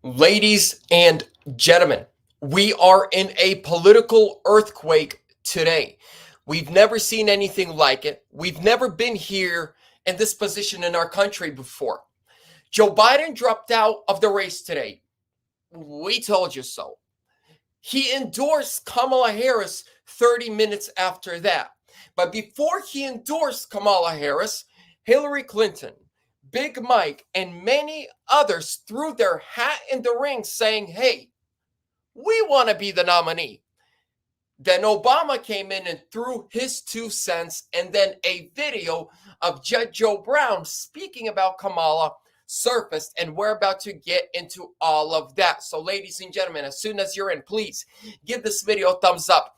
Ladies and gentlemen, we are in a political earthquake today. We've never seen anything like it. We've never been here in this position in our country before. Joe Biden dropped out of the race today. We told you so. He endorsed Kamala Harris 30 minutes after that. But before he endorsed Kamala Harris, Hillary Clinton, Big Mike, and many others threw their hat in the ring saying, hey, we want to be the nominee. Then Obama came in and threw his 2 cents, and then a video of Judge Joe Brown speaking about Kamala surfaced, and we're about to get into all of that. So ladies and gentlemen, as soon as you're in, please give this video a thumbs up.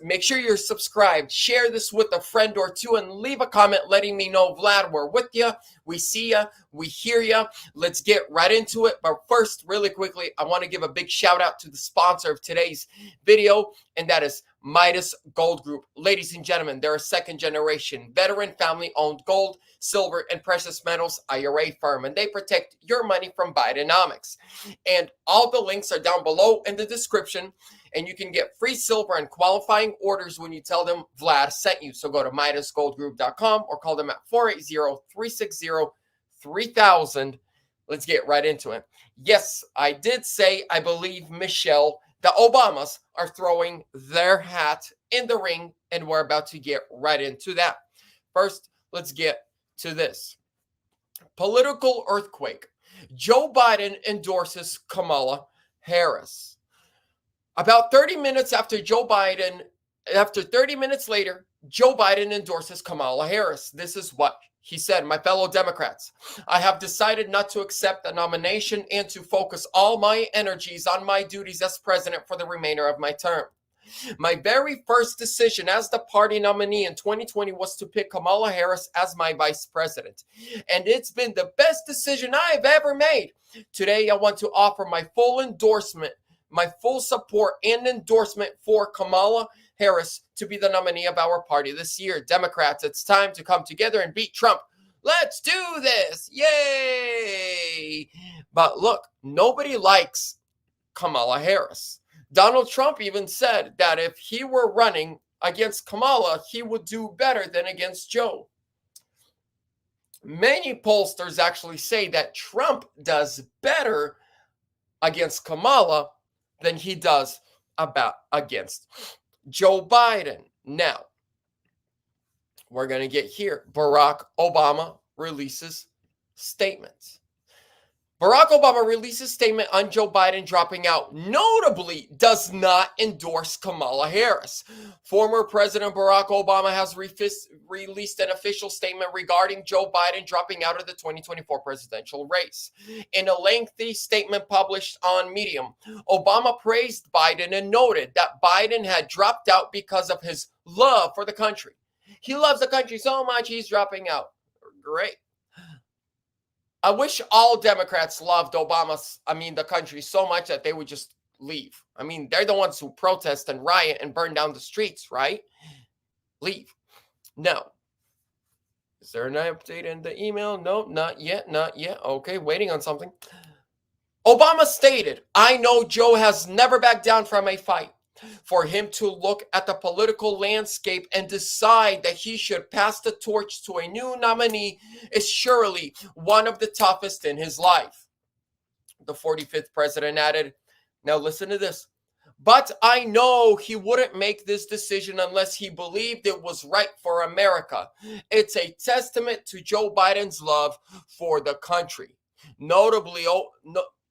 Make sure you're subscribed, share this with a friend or two, and leave a comment letting me know, Vlad, we're with you, we see you, we hear you. Let's get right into it. But first, really quickly, I want to give a big shout out to the sponsor of today's video, and that is Midas Gold Group. Ladies and gentlemen, they're a second generation veteran family owned gold, silver, and precious metals IRA firm, and they protect your money from Bidenomics. And all the links are down below in the description, and you can get free silver and qualifying orders when you tell them Vlad sent you. So go to MidasGoldGroup.com or call them at 480-360-3000. Let's get right into it. Yes, I did say I believe Michelle, the Obamas are throwing their hat in the ring, and we're about to get right into that. First, let's get to this. Political earthquake. Joe Biden endorses Kamala Harris. About 30 minutes after 30 minutes later, Joe Biden endorses Kamala Harris. This is what he said: my fellow Democrats, I have decided not to accept the nomination and to focus all my energies on my duties as president for the remainder of my term. My very first decision as the party nominee in 2020 was to pick Kamala Harris as my vice president, and it's been the best decision I've ever made. Today, I want to offer my full endorsement, my full support and endorsement for Kamala Harris to be the nominee of our party this year. Democrats, it's time to come together and beat Trump. Let's do this. Yay. But look, nobody likes Kamala Harris. Donald Trump even said that if he were running against Kamala, he would do better than against Joe. Many pollsters actually say that Trump does better against Kamala than he does against Joe Biden. Now, we're going to get here. Barack Obama releases statements. Barack Obama releases statement on Joe Biden dropping out, notably does not endorse Kamala Harris. Former President Barack Obama has released an official statement regarding Joe Biden dropping out of the 2024 presidential race. In a lengthy statement published on Medium, Obama praised Biden and noted that Biden had dropped out because of his love for the country. He loves the country so much he's dropping out. Great. I wish all Democrats loved the country so much that they would just leave. I mean, they're the ones who protest and riot and burn down the streets, right? Leave. No. Is there an update in the email? No, not yet. Okay, waiting on something. Obama stated, I know Joe has never backed down from a fight. For him to look at the political landscape and decide that he should pass the torch to a new nominee is surely one of the toughest in his life. The 45th president added, now listen to this, but I know he wouldn't make this decision unless he believed it was right for America. It's a testament to Joe Biden's love for the country.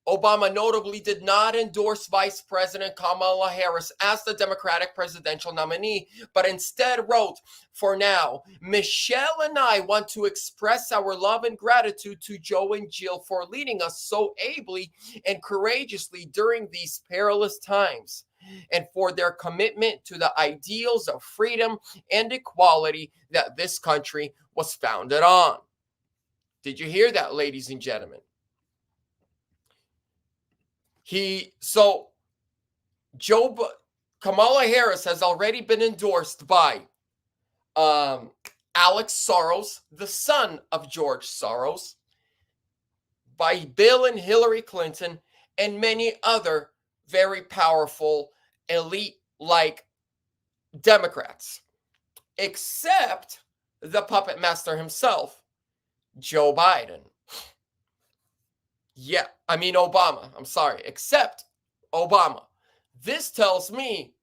Obama notably did not endorse Vice President Kamala Harris as the Democratic presidential nominee, but instead wrote, for now, Michelle and I want to express our love and gratitude to Joe and Jill for leading us so ably and courageously during these perilous times, and for their commitment to the ideals of freedom and equality that this country was founded on. Did you hear that, ladies and gentlemen? Kamala Harris has already been endorsed by Alex Soros, the son of George Soros, by Bill and Hillary Clinton, and many other very powerful elite-like Democrats, except the puppet master himself, Joe Biden. Yeah, I mean Obama. I'm sorry, except Obama. This tells me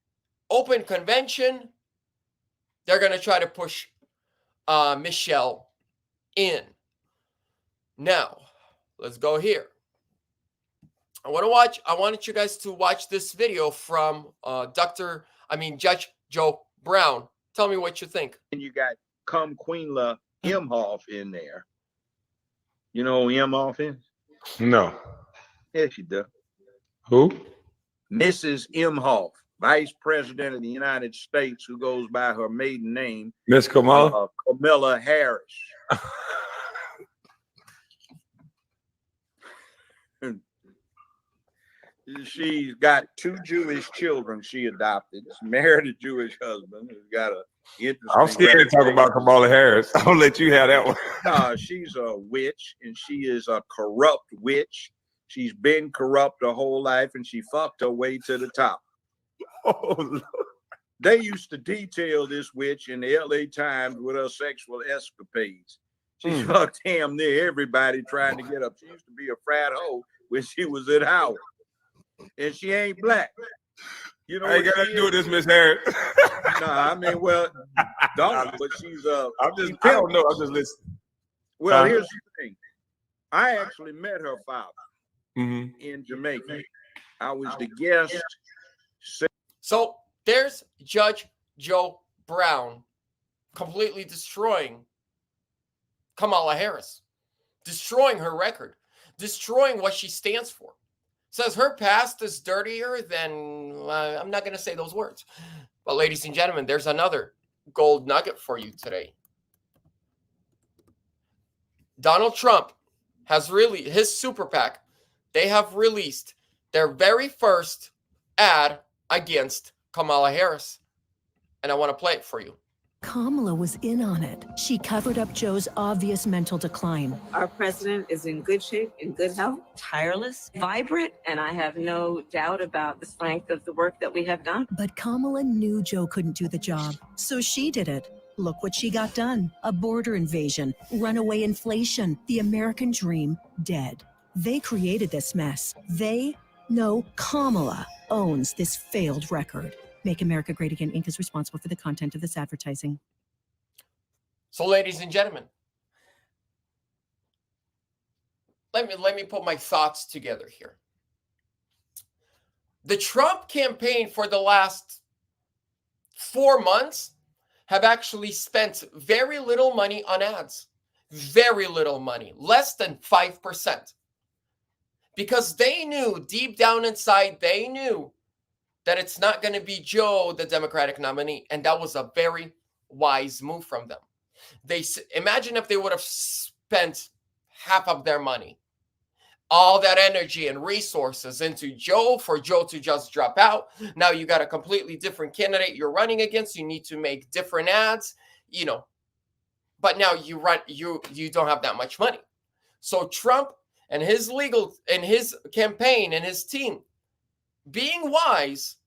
open convention, they're going to try to push Michelle in. Now, let's go here. I want you guys to watch this video from Judge Joe Brown. Tell me what you think. And you got Queenla Imhoff in there. You know who Imhoff is? No. Yes, you do. Who? Mrs. Imhoff, Vice President of the United States, who goes by her maiden name, Miss Kamala? Kamala Harris. She's got 2 Jewish children she adopted. She married a Jewish husband who's got a interesting. I'm scared to talk about Kamala Harris. I'll let you have that one. No, she's a witch, and she is a corrupt witch. She's been corrupt her whole life, and she fucked her way to the top. Oh, Lord. They used to detail this witch in the LA Times with her sexual escapades. She fucked damn near everybody trying to get up. She used to be a frat hoe when she was at Howard. And she ain't black. You know, I ain't got nothing to do with this, Miss Harris. Nah, I mean, well, don't, but she's I don't know. I'm just listening. Well, here's the thing. I actually met her father in Jamaica. I was the guest. So there's Judge Joe Brown completely destroying Kamala Harris, destroying her record, destroying what she stands for. Says her past is dirtier than, I'm not going to say those words. But ladies and gentlemen, there's another gold nugget for you today. Donald Trump has really, his super PAC, they have released their very first ad against Kamala Harris. And I want to play it for you. Kamala was in on it. She covered up Joe's obvious mental decline. Our president is in good shape, in good health, tireless, vibrant, and I have no doubt about the strength of the work that we have done. But Kamala knew Joe couldn't do the job, so she did it. Look what she got done. A border invasion, runaway inflation, the American dream dead. They created this mess. Kamala owns this failed record. Make America Great Again Inc. is responsible for the content of this advertising. So, ladies and gentlemen, let me put my thoughts together here. The Trump campaign for the last 4 months have actually spent very little money on ads. Very little money, less than 5%. Because they knew, deep down inside, they knew that it's not going to be Joe, the Democratic nominee. And that was a very wise move from them. Imagine if they would have spent half of their money, all that energy and resources into Joe, for Joe to just drop out. Now you got a completely different candidate you're running against. You need to make different ads, but now you don't have that much money. So Trump and his campaign and his team, being wise,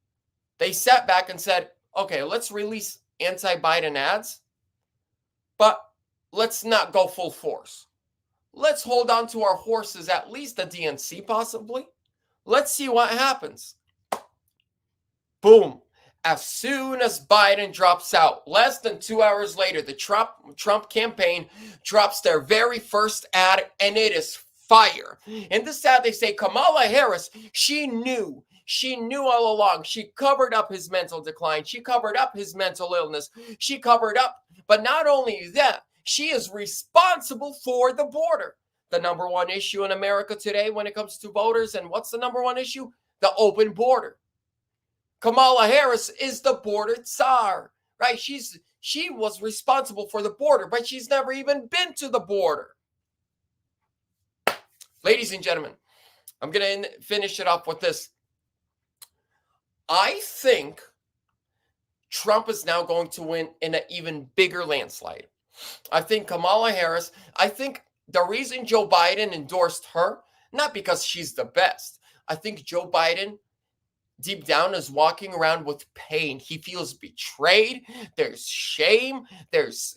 they sat back and said, okay, let's release anti-Biden ads, but let's not go full force. Let's hold on to our horses, at least the DNC possibly. Let's see what happens. Boom. As soon as Biden drops out, less than 2 hours later, the Trump campaign drops their very first ad, and it is fire. In this ad, they say Kamala Harris, she knew all along. She covered up his mental decline. She covered up his mental illness. She covered up. But not only that, she is responsible for the border. The number one issue in America today when it comes to voters. And what's the number one issue? The open border. Kamala Harris is the border czar, right? She was responsible for the border, but she's never even been to the border. Ladies and gentlemen, I'm going to finish it off with this. I think Trump is now going to win in an even bigger landslide. I think Kamala Harris, I think the reason Joe Biden endorsed her, not because she's the best. I think Joe Biden, deep down, is walking around with pain. He feels betrayed. There's shame. There's,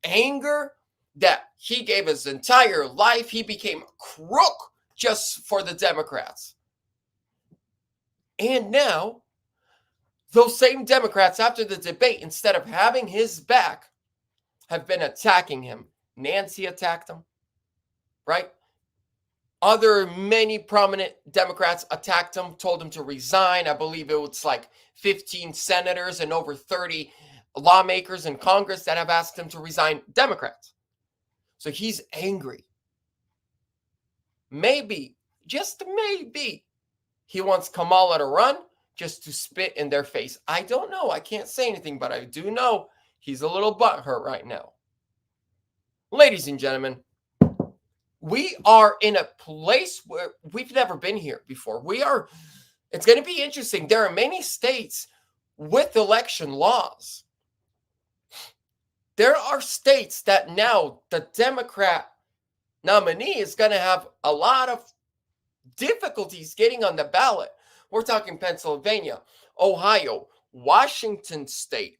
anger that he gave his entire life. He became a crook just for the Democrats. And now, those same Democrats, after the debate, instead of having his back, have been attacking him. Nancy attacked him, right? Many prominent Democrats attacked him, told him to resign. I believe it was like 15 senators and over 30 lawmakers in Congress that have asked him to resign. Democrats. So he's angry. Maybe, just maybe, he wants Kamala to run just to spit in their face. I don't know. I can't say anything, but I do know he's a little butthurt right now. Ladies and gentlemen, we are in a place where we've never been here before. It's going to be interesting. There are many states with election laws. There are states that now the Democrat nominee is going to have a lot of difficulties getting on the ballot. We're talking Pennsylvania, Ohio, Washington State,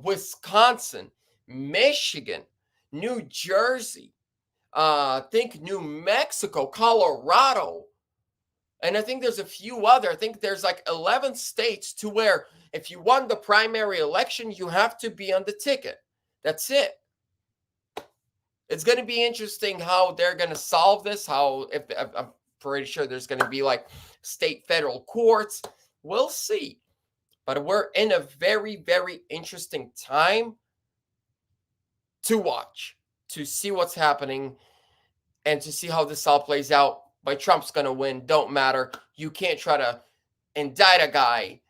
Wisconsin, Michigan, New Jersey, think New Mexico, Colorado, and I think there's a few other. I think there's like 11 states to where if you won the primary election, you have to be on the ticket. That's it. It's going to be interesting how they're going to solve this. I'm pretty sure there's going to be like state federal courts. We'll see. But we're in a very, very interesting time to watch, to see what's happening, and to see how this all plays out. But Trump's going to win. Don't matter. You can't try to indict a guy.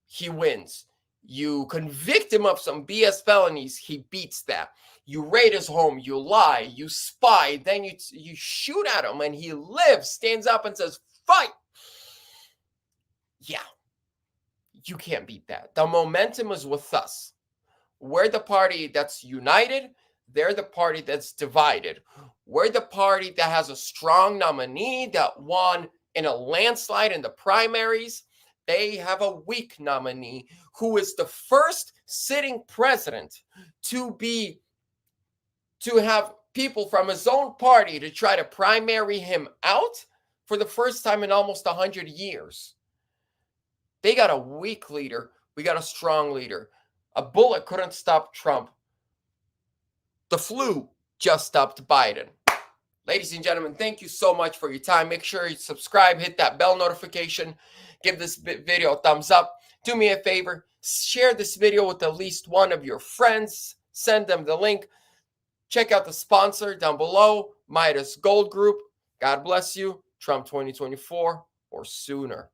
He wins. You convict him of some BS felonies. He beats that. You raid his home. You lie. You spy. Then you shoot at him, and he lives, stands up, and says, "Fight." Yeah. You can't beat that. The momentum is with us. We're the party that's united. They're the party that's divided. We're the party that has a strong nominee that won in a landslide in the primaries. They have a weak nominee who is the first sitting president to have people from his own party to try to primary him out for the first time in almost 100 years. They got a weak leader. We got a strong leader. A bullet couldn't stop Trump. The flu just stopped Biden. Ladies and gentlemen, thank you so much for your time. Make sure you subscribe, hit that bell notification, give this video a thumbs up. Do me a favor, share this video with at least one of your friends. Send them the link. Check out the sponsor down below, Midas Gold Group. God bless you. Trump 2024 or sooner.